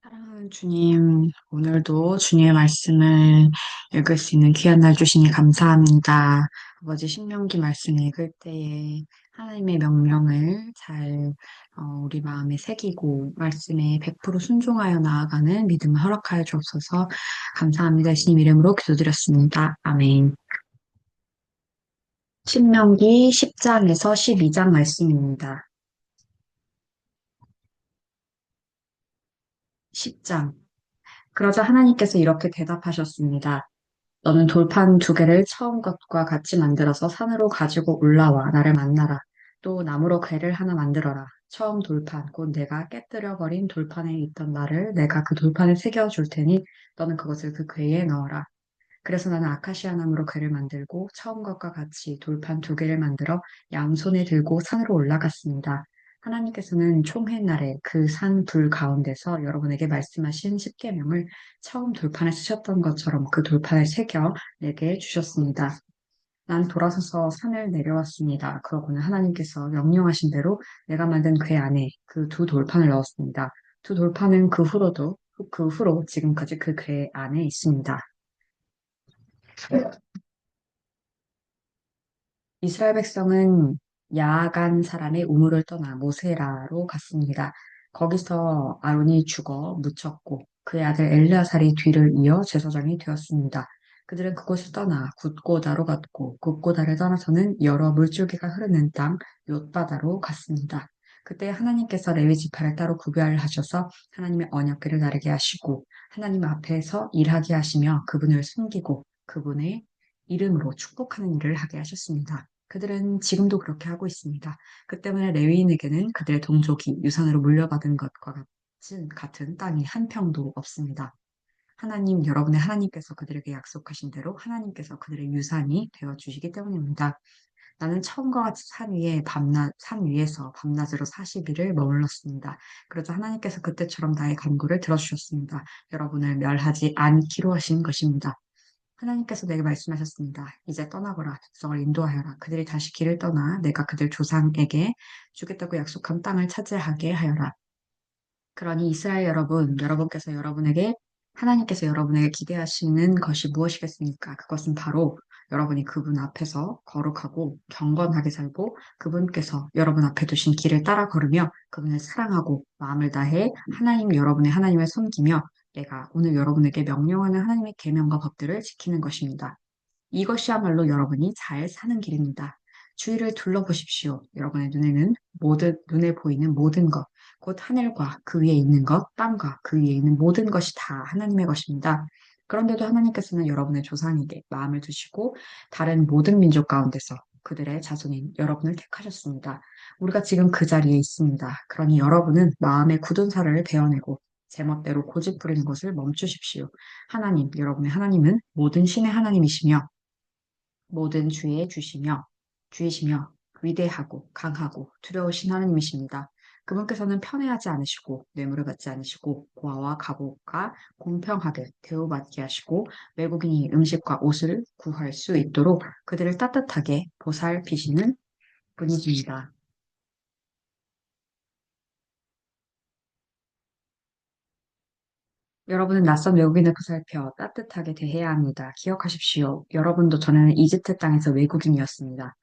사랑하는 주님, 오늘도 주님의 말씀을 읽을 수 있는 귀한 날 주시니 감사합니다. 아버지 신명기 말씀 읽을 때에 하나님의 명령을 잘 우리 마음에 새기고 말씀에 100% 순종하여 나아가는 믿음을 허락하여 주옵소서. 감사합니다. 예수님 이름으로 기도드렸습니다. 아멘. 신명기 10장에서 12장 말씀입니다. 10장. 그러자 하나님께서 이렇게 대답하셨습니다. 너는 돌판 두 개를 처음 것과 같이 만들어서 산으로 가지고 올라와 나를 만나라. 또 나무로 궤를 하나 만들어라. 처음 돌판, 곧 내가 깨뜨려 버린 돌판에 있던 나를 내가 그 돌판에 새겨 줄 테니 너는 그것을 그 궤에 넣어라. 그래서 나는 아카시아 나무로 궤를 만들고 처음 것과 같이 돌판 두 개를 만들어 양손에 들고 산으로 올라갔습니다. 하나님께서는 총회날에 그 산 불 가운데서 여러분에게 말씀하신 십계명을 처음 돌판에 쓰셨던 것처럼 그 돌판에 새겨 내게 주셨습니다. 난 돌아서서 산을 내려왔습니다. 그러고는 하나님께서 명령하신 대로 내가 만든 궤 안에 그 두 돌판을 넣었습니다. 두 돌판은 그 후로 지금까지 그 궤 안에 있습니다. 이스라엘 백성은 야간 사람의 우물을 떠나 모세라로 갔습니다. 거기서 아론이 죽어 묻혔고 그의 아들 엘르아살이 뒤를 이어 제사장이 되었습니다. 그들은 그곳을 떠나 굿고다로 갔고 굿고다를 떠나서는 여러 물줄기가 흐르는 땅 욤바다로 갔습니다. 그때 하나님께서 레위 지파를 따로 구별하셔서 하나님의 언약궤를 나르게 하시고 하나님 앞에서 일하게 하시며 그분을 숨기고 그분의 이름으로 축복하는 일을 하게 하셨습니다. 그들은 지금도 그렇게 하고 있습니다. 그 때문에 레위인에게는 그들의 동족이 유산으로 물려받은 것과 같은 땅이 한 평도 없습니다. 하나님, 여러분의 하나님께서 그들에게 약속하신 대로 하나님께서 그들의 유산이 되어 주시기 때문입니다. 나는 처음과 같이 산 위에서 밤낮으로 40일을 머물렀습니다. 그러자 하나님께서 그때처럼 나의 간구를 들어주셨습니다. 여러분을 멸하지 않기로 하신 것입니다. 하나님께서 내게 말씀하셨습니다. 이제 떠나거라. 백성을 인도하여라. 그들이 다시 길을 떠나 내가 그들 조상에게 주겠다고 약속한 땅을 차지하게 하여라. 그러니 이스라엘 여러분, 하나님께서 여러분에게 기대하시는 것이 무엇이겠습니까? 그것은 바로 여러분이 그분 앞에서 거룩하고 경건하게 살고 그분께서 여러분 앞에 두신 길을 따라 걸으며 그분을 사랑하고 마음을 다해 여러분의 하나님을 섬기며 내가 오늘 여러분에게 명령하는 하나님의 계명과 법들을 지키는 것입니다. 이것이야말로 여러분이 잘 사는 길입니다. 주위를 둘러보십시오. 여러분의 눈에 보이는 모든 것, 곧 하늘과 그 위에 있는 것, 땅과 그 위에 있는 모든 것이 다 하나님의 것입니다. 그런데도 하나님께서는 여러분의 조상에게 마음을 두시고 다른 모든 민족 가운데서 그들의 자손인 여러분을 택하셨습니다. 우리가 지금 그 자리에 있습니다. 그러니 여러분은 마음의 굳은 살을 베어내고 제멋대로 고집 부리는 것을 멈추십시오. 여러분의 하나님은 모든 신의 하나님이시며 모든 주이시며 위대하고 강하고 두려우신 하나님이십니다. 그분께서는 편애하지 않으시고 뇌물을 받지 않으시고 고아와 가곡과 공평하게 대우받게 하시고 외국인이 음식과 옷을 구할 수 있도록 그들을 따뜻하게 보살피시는 분이십니다. 여러분은 낯선 외국인을 보살펴 따뜻하게 대해야 합니다. 기억하십시오. 여러분도 전에는 이집트 땅에서 외국인이었습니다.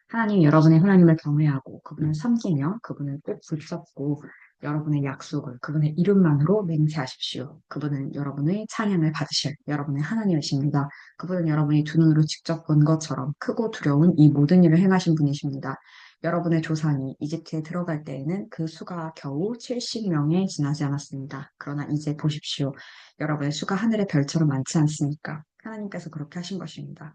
하나님 여러분의 하나님을 경외하고 그분을 섬기며 그분을 꼭 붙잡고 여러분의 약속을 그분의 이름만으로 맹세하십시오. 그분은 여러분의 찬양을 받으실 여러분의 하나님이십니다. 그분은 여러분이 두 눈으로 직접 본 것처럼 크고 두려운 이 모든 일을 행하신 분이십니다. 여러분의 조상이 이집트에 들어갈 때에는 그 수가 겨우 70명에 지나지 않았습니다. 그러나 이제 보십시오. 여러분의 수가 하늘의 별처럼 많지 않습니까? 하나님께서 그렇게 하신 것입니다.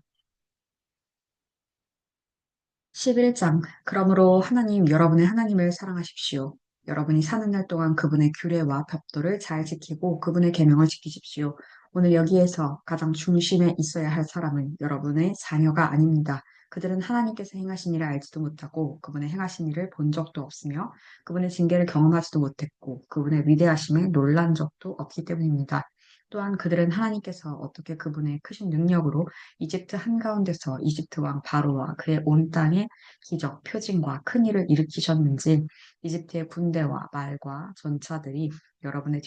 11장. 그러므로 여러분의 하나님을 사랑하십시오. 여러분이 사는 날 동안 그분의 규례와 법도를 잘 지키고 그분의 계명을 지키십시오. 오늘 여기에서 가장 중심에 있어야 할 사람은 여러분의 자녀가 아닙니다. 그들은 하나님께서 행하신 일을 알지도 못하고 그분의 행하신 일을 본 적도 없으며 그분의 징계를 경험하지도 못했고 그분의 위대하심에 놀란 적도 없기 때문입니다. 또한 그들은 하나님께서 어떻게 그분의 크신 능력으로 이집트 한가운데서 이집트 왕 바로와 그의 온 땅에 기적, 표징과 큰 일을 일으키셨는지 이집트의 군대와 말과 전차들이 여러분의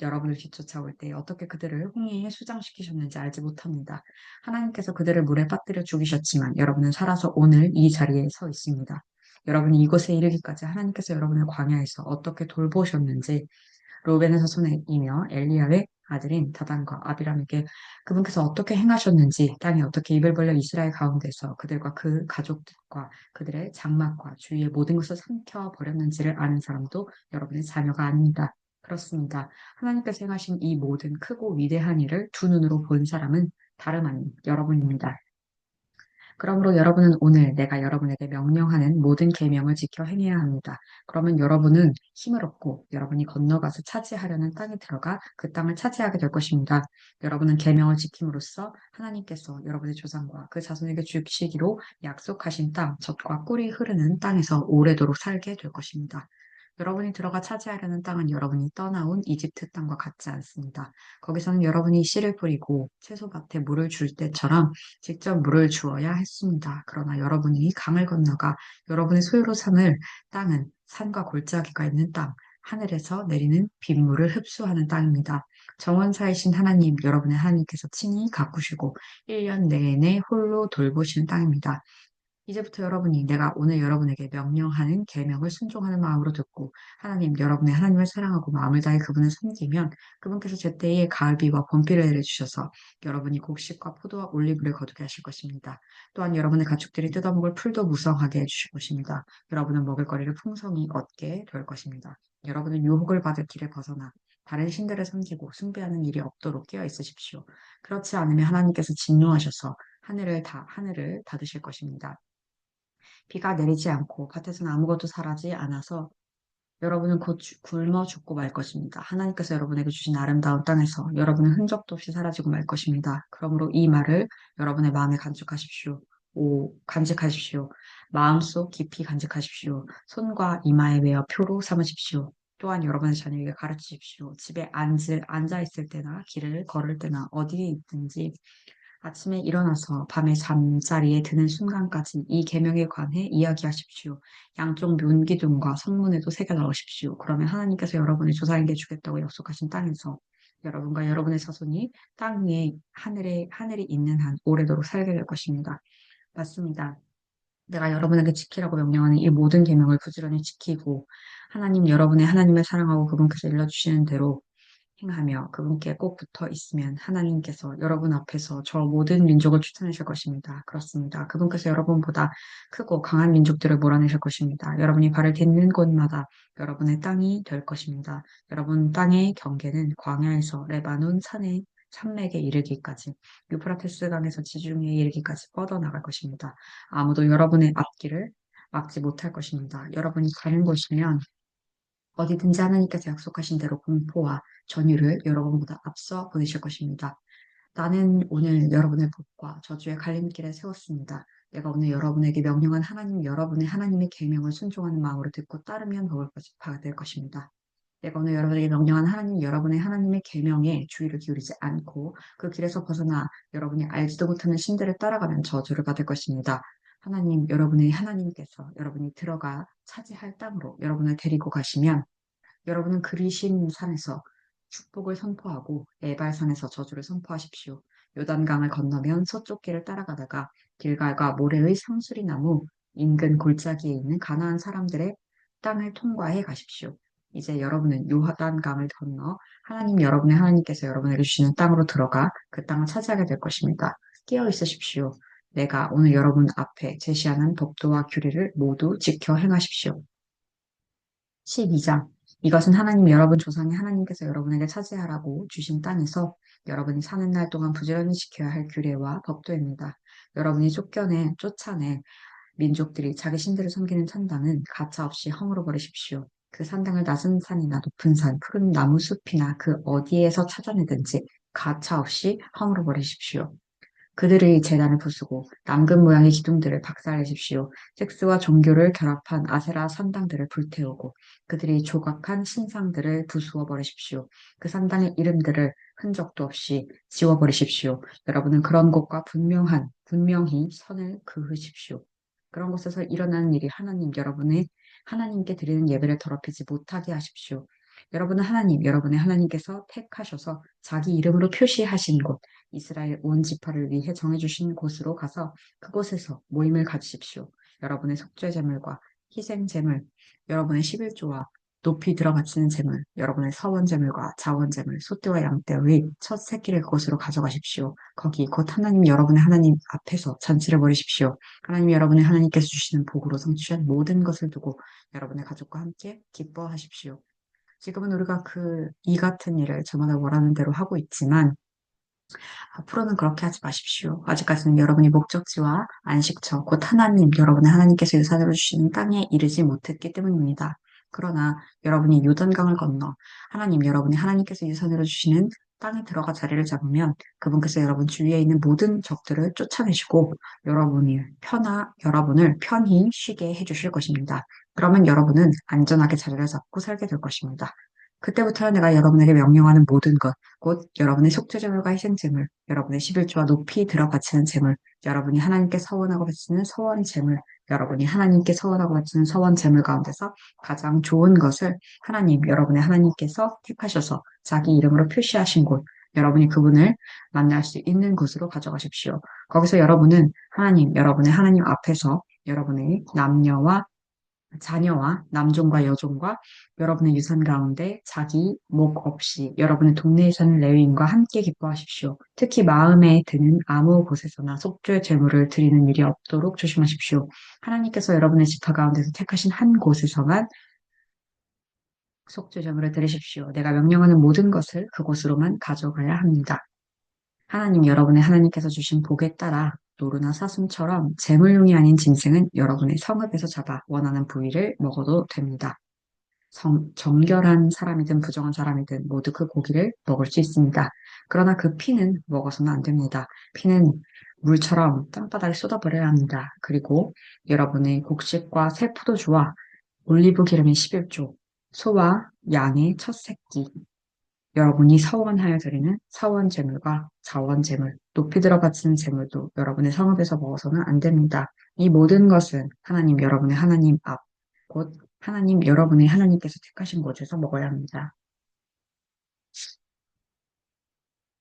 여러분을 뒤쫓아올 때 어떻게 그들을 홍해에 수장시키셨는지 알지 못합니다. 하나님께서 그들을 물에 빠뜨려 죽이셨지만 여러분은 살아서 오늘 이 자리에 서 있습니다. 여러분이 이곳에 이르기까지 하나님께서 여러분을 광야에서 어떻게 돌보셨는지 로벤의 자손이며 엘리야의 아들인 다단과 아비람에게 그분께서 어떻게 행하셨는지 땅이 어떻게 입을 벌려 이스라엘 가운데서 그들과 그 가족들과 그들의 장막과 주위의 모든 것을 삼켜 버렸는지를 아는 사람도 여러분의 자녀가 아닙니다. 그렇습니다. 하나님께서 행하신 이 모든 크고 위대한 일을 두 눈으로 본 사람은 다름 아닌 여러분입니다. 그러므로 여러분은 오늘 내가 여러분에게 명령하는 모든 계명을 지켜 행해야 합니다. 그러면 여러분은 힘을 얻고 여러분이 건너가서 차지하려는 땅에 들어가 그 땅을 차지하게 될 것입니다. 여러분은 계명을 지킴으로써 하나님께서 여러분의 조상과 그 자손에게 주시기로 약속하신 땅, 젖과 꿀이 흐르는 땅에서 오래도록 살게 될 것입니다. 여러분이 들어가 차지하려는 땅은 여러분이 떠나온 이집트 땅과 같지 않습니다. 거기서는 여러분이 씨를 뿌리고 채소밭에 물을 줄 때처럼 직접 물을 주어야 했습니다. 그러나 여러분이 강을 건너가 여러분의 소유로 삼을 땅은 산과 골짜기가 있는 땅, 하늘에서 내리는 빗물을 흡수하는 땅입니다. 정원사이신 하나님, 여러분의 하나님께서 친히 가꾸시고 1년 내내 홀로 돌보시는 땅입니다. 이제부터 여러분이 내가 오늘 여러분에게 명령하는 계명을 순종하는 마음으로 듣고 하나님 여러분의 하나님을 사랑하고 마음을 다해 그분을 섬기면 그분께서 제때에 가을비와 봄비를 내려주셔서 여러분이 곡식과 포도와 올리브를 거두게 하실 것입니다. 또한 여러분의 가축들이 뜯어먹을 풀도 무성하게 해주실 것입니다. 여러분은 먹을거리를 풍성히 얻게 될 것입니다. 여러분은 유혹을 받을 길을 벗어나 다른 신들을 섬기고 숭배하는 일이 없도록 깨어 있으십시오. 그렇지 않으면 하나님께서 진노하셔서 하늘을 닫으실 것입니다. 비가 내리지 않고 밭에서는 아무것도 자라지 않아서 여러분은 곧 굶어 죽고 말 것입니다. 하나님께서 여러분에게 주신 아름다운 땅에서 여러분은 흔적도 없이 사라지고 말 것입니다. 그러므로 이 말을 여러분의 마음에 간직하십시오. 간직하십시오. 마음속 깊이 간직하십시오. 손과 이마에 메어 표로 삼으십시오. 또한 여러분의 자녀에게 가르치십시오. 집에 앉아 있을 때나 길을 걸을 때나 어디에 있든지 아침에 일어나서 밤에 잠자리에 드는 순간까지 이 계명에 관해 이야기하십시오. 양쪽 문기둥과 성문에도 새겨 넣으십시오. 그러면 하나님께서 여러분의 조상에게 주겠다고 약속하신 땅에서 여러분과 여러분의 자손이 땅 위에 하늘이 있는 한 오래도록 살게 될 것입니다. 맞습니다. 내가 여러분에게 지키라고 명령하는 이 모든 계명을 부지런히 지키고 하나님 여러분의 하나님을 사랑하고 그분께서 일러주시는 대로 행하며 그분께 꼭 붙어 있으면 하나님께서 여러분 앞에서 저 모든 민족을 추천하실 것입니다. 그렇습니다. 그분께서 여러분보다 크고 강한 민족들을 몰아내실 것입니다. 여러분이 발을 딛는 곳마다 여러분의 땅이 될 것입니다. 여러분 땅의 경계는 광야에서 레바논 산맥에 이르기까지 유프라테스 강에서 지중해에 이르기까지 뻗어나갈 것입니다. 아무도 여러분의 앞길을 막지 못할 것입니다. 여러분이 가는 곳이면 어디든지 하나님께서 약속하신 대로 공포와 전율을 여러분보다 앞서 보내실 것입니다. 나는 오늘 여러분의 복과 저주의 갈림길에 세웠습니다. 내가 오늘 여러분에게 명령한 하나님 여러분의 하나님의 계명을 순종하는 마음으로 듣고 따르면 받을 것입니다. 내가 오늘 여러분에게 명령한 하나님 여러분의 하나님의 계명에 주의를 기울이지 않고 그 길에서 벗어나 여러분이 알지도 못하는 신들을 따라가면 저주를 받을 것입니다. 하나님 여러분의 하나님께서 여러분이 들어가 차지할 땅으로 여러분을 데리고 가시면 여러분은 그리신 산에서 축복을 선포하고 에발산에서 저주를 선포하십시오. 요단강을 건너면 서쪽 길을 따라가다가 길갈과 모레의 상수리 나무 인근 골짜기에 있는 가나안 사람들의 땅을 통과해 가십시오. 이제 여러분은 요단강을 건너 하나님 여러분의 하나님께서 여러분에게 주시는 땅으로 들어가 그 땅을 차지하게 될 것입니다. 깨어 있으십시오. 내가 오늘 여러분 앞에 제시하는 법도와 규례를 모두 지켜 행하십시오. 12장. 이것은 하나님 여러분 조상의 하나님께서 여러분에게 차지하라고 주신 땅에서 여러분이 사는 날 동안 부지런히 지켜야 할 규례와 법도입니다. 여러분이 쫓아내 민족들이 자기 신들을 섬기는 산당은 가차없이 허물어 버리십시오. 그 산당을 낮은 산이나 높은 산, 푸른 나무 숲이나 그 어디에서 찾아내든지 가차없이 허물어 버리십시오. 그들의 재단을 부수고 남근 모양의 기둥들을 박살내십시오. 섹스와 종교를 결합한 아세라 산당들을 불태우고 그들이 조각한 신상들을 부수어 버리십시오. 그 산당의 이름들을 흔적도 없이 지워버리십시오. 여러분은 그런 곳과 분명히 선을 그으십시오. 그런 곳에서 일어나는 일이 하나님 여러분의 하나님께 드리는 예배를 더럽히지 못하게 하십시오. 여러분은 하나님, 여러분의 하나님께서 택하셔서 자기 이름으로 표시하신 곳, 이스라엘 온 지파를 위해 정해주신 곳으로 가서 그곳에서 모임을 가지십시오. 여러분의 속죄 제물과 희생 제물, 여러분의 11조와 높이 들어바치는 제물, 여러분의 서원 제물과 자원 제물, 소떼와 양떼의 첫 새끼를 그곳으로 가져가십시오. 거기 곧 하나님 여러분의 하나님 앞에서 잔치를 벌이십시오. 하나님 여러분의 하나님께서 주시는 복으로 성취한 모든 것을 두고 여러분의 가족과 함께 기뻐하십시오. 지금은 우리가 이 같은 일을 저마다 원하는 대로 하고 있지만, 앞으로는 그렇게 하지 마십시오. 아직까지는 여러분이 목적지와 안식처, 곧 하나님, 여러분의 하나님께서 유산으로 주시는 땅에 이르지 못했기 때문입니다. 그러나 여러분이 요단강을 건너 하나님, 여러분이 하나님께서 유산으로 주시는 땅에 들어가 자리를 잡으면 그분께서 여러분 주위에 있는 모든 적들을 쫓아내시고 여러분을 편히 쉬게 해주실 것입니다. 그러면 여러분은 안전하게 자리를 잡고 살게 될 것입니다. 그때부터는 내가 여러분에게 명령하는 모든 것, 곧 여러분의 속죄제물과 희생제물, 여러분의 11조와 높이 들어 바치는 제물, 여러분이 하나님께 서원하고 바치는 서원 제물, 여러분이 하나님께 서원하고 바치는 서원 제물 가운데서 가장 좋은 것을 하나님, 여러분의 하나님께서 택하셔서 자기 이름으로 표시하신 곳, 여러분이 그분을 만날 수 있는 곳으로 가져가십시오. 거기서 여러분은 하나님, 여러분의 하나님 앞에서 여러분의 자녀와 남종과 여종과 여러분의 유산 가운데 자기 목 없이 여러분의 동네에 사는 레위인과 함께 기뻐하십시오. 특히 마음에 드는 아무 곳에서나 속죄 제물을 드리는 일이 없도록 조심하십시오. 하나님께서 여러분의 지파 가운데서 택하신 한 곳에서만 속죄 제물을 드리십시오. 내가 명령하는 모든 것을 그곳으로만 가져가야 합니다. 하나님 여러분의 하나님께서 주신 복에 따라 노루나 사슴처럼 제물용이 아닌 짐승은 여러분의 성읍에서 잡아 원하는 부위를 먹어도 됩니다. 정결한 사람이든 부정한 사람이든 모두 그 고기를 먹을 수 있습니다. 그러나 그 피는 먹어서는 안 됩니다. 피는 물처럼 땅바닥에 쏟아버려야 합니다. 그리고 여러분의 곡식과 새 포도주와 올리브 기름의 11조, 소와 양의 첫 새끼, 여러분이 서원하여 드리는 서원 제물과 자원 제물, 높이 들어 바치는 제물도 여러분의 성읍에서 먹어서는 안 됩니다. 이 모든 것은 하나님 여러분의 하나님 앞, 곧 하나님 여러분의 하나님께서 택하신 곳에서 먹어야 합니다.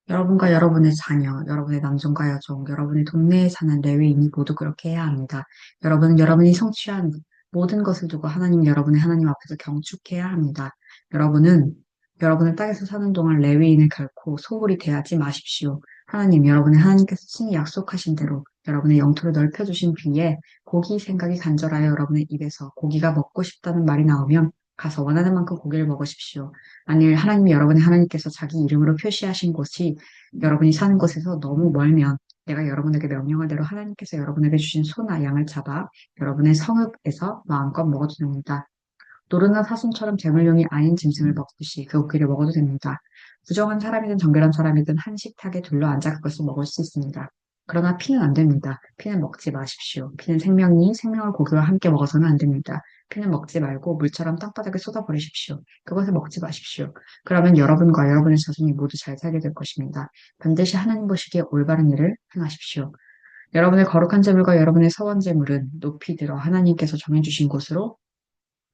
여러분과 여러분의 자녀, 여러분의 남종과 여종, 여러분의 동네에 사는 레위인이 모두 그렇게 해야 합니다. 여러분은 여러분이 성취한 모든 것을 두고 하나님 여러분의 하나님 앞에서 경축해야 합니다. 여러분은 여러분의 땅에서 사는 동안 레위인을 결코 소홀히 대하지 마십시오. 하나님 여러분의 하나님께서 친히 약속하신 대로 여러분의 영토를 넓혀주신 뒤에 고기 생각이 간절하여 여러분의 입에서 고기가 먹고 싶다는 말이 나오면 가서 원하는 만큼 고기를 먹으십시오. 만일 하나님이 여러분의 하나님께서 자기 이름으로 표시하신 곳이 여러분이 사는 곳에서 너무 멀면 내가 여러분에게 명령한 대로 하나님께서 여러분에게 주신 소나 양을 잡아 여러분의 성읍에서 마음껏 먹어도 됩니다. 노르나 사슴처럼 제물용이 아닌 짐승을 먹듯이 그 고기를 먹어도 됩니다. 부정한 사람이든 정결한 사람이든 한 식탁에 둘러앉아 그것을 먹을 수 있습니다. 그러나 피는 안 됩니다. 피는 먹지 마십시오. 피는 생명이 생명을 고기와 함께 먹어서는 안 됩니다. 피는 먹지 말고 물처럼 땅바닥에 쏟아버리십시오. 그것을 먹지 마십시오. 그러면 여러분과 여러분의 자손이 모두 잘 살게 될 것입니다. 반드시 하나님 보시기에 올바른 일을 행하십시오. 여러분의 거룩한 재물과 여러분의 서원 재물은 높이 들어 하나님께서 정해주신 곳으로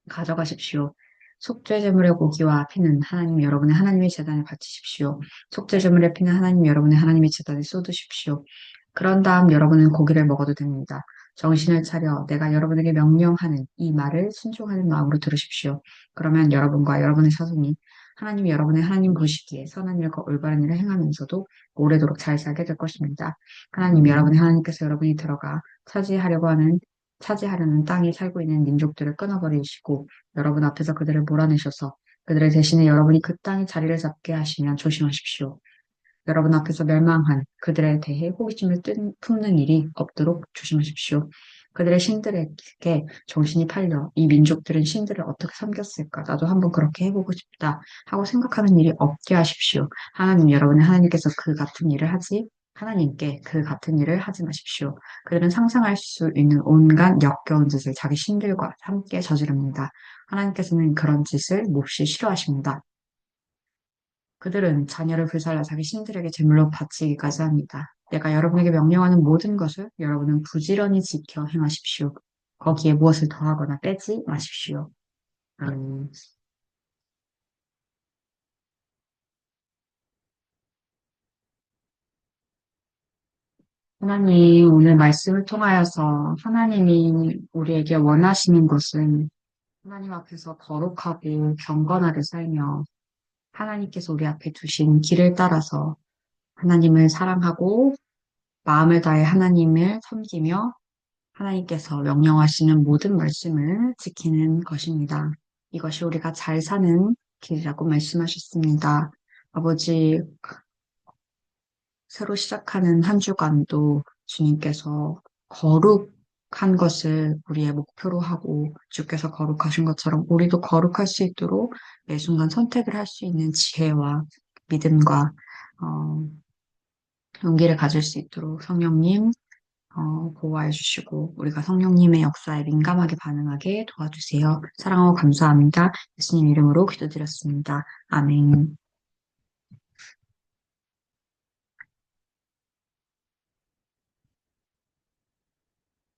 가져가십시오. 속죄제물의 고기와 피는 하나님 여러분의 하나님의 제단에 바치십시오. 속죄제물의 피는 하나님 여러분의 하나님의 제단에 쏟으십시오. 그런 다음 여러분은 고기를 먹어도 됩니다. 정신을 차려 내가 여러분에게 명령하는 이 말을 순종하는 마음으로 들으십시오. 그러면 여러분과 여러분의 자손이 하나님 여러분의 하나님 보시기에 선한 일과 올바른 일을 행하면서도 오래도록 잘 살게 될 것입니다. 하나님 여러분의 하나님께서 여러분이 들어가 차지하려는 땅에 살고 있는 민족들을 끊어버리시고 여러분 앞에서 그들을 몰아내셔서 그들의 대신에 여러분이 그 땅에 자리를 잡게 하시면 조심하십시오. 여러분 앞에서 멸망한 그들에 대해 호기심을 품는 일이 없도록 조심하십시오. 그들의 신들에게 정신이 팔려 이 민족들은 신들을 어떻게 섬겼을까? 나도 한번 그렇게 해보고 싶다 하고 생각하는 일이 없게 하십시오. 여러분의 하나님께서 하나님께 그 같은 일을 하지 마십시오. 그들은 상상할 수 있는 온갖 역겨운 짓을 자기 신들과 함께 저지릅니다. 하나님께서는 그런 짓을 몹시 싫어하십니다. 그들은 자녀를 불살라 자기 신들에게 제물로 바치기까지 합니다. 내가 여러분에게 명령하는 모든 것을 여러분은 부지런히 지켜 행하십시오. 거기에 무엇을 더하거나 빼지 마십시오. 음, 하나님, 오늘 말씀을 통하여서 하나님이 우리에게 원하시는 것은 하나님 앞에서 거룩하고 경건하게 살며 하나님께서 우리 앞에 두신 길을 따라서 하나님을 사랑하고 마음을 다해 하나님을 섬기며 하나님께서 명령하시는 모든 말씀을 지키는 것입니다. 이것이 우리가 잘 사는 길이라고 말씀하셨습니다. 아버지, 새로 시작하는 한 주간도 주님께서 거룩한 것을 우리의 목표로 하고 주께서 거룩하신 것처럼 우리도 거룩할 수 있도록 매 순간 선택을 할 수 있는 지혜와 믿음과 어, 용기를 가질 수 있도록 성령님 보호해 주시고 우리가 성령님의 역사에 민감하게 반응하게 도와주세요. 사랑하고 감사합니다. 예수님 이름으로 기도드렸습니다. 아멘.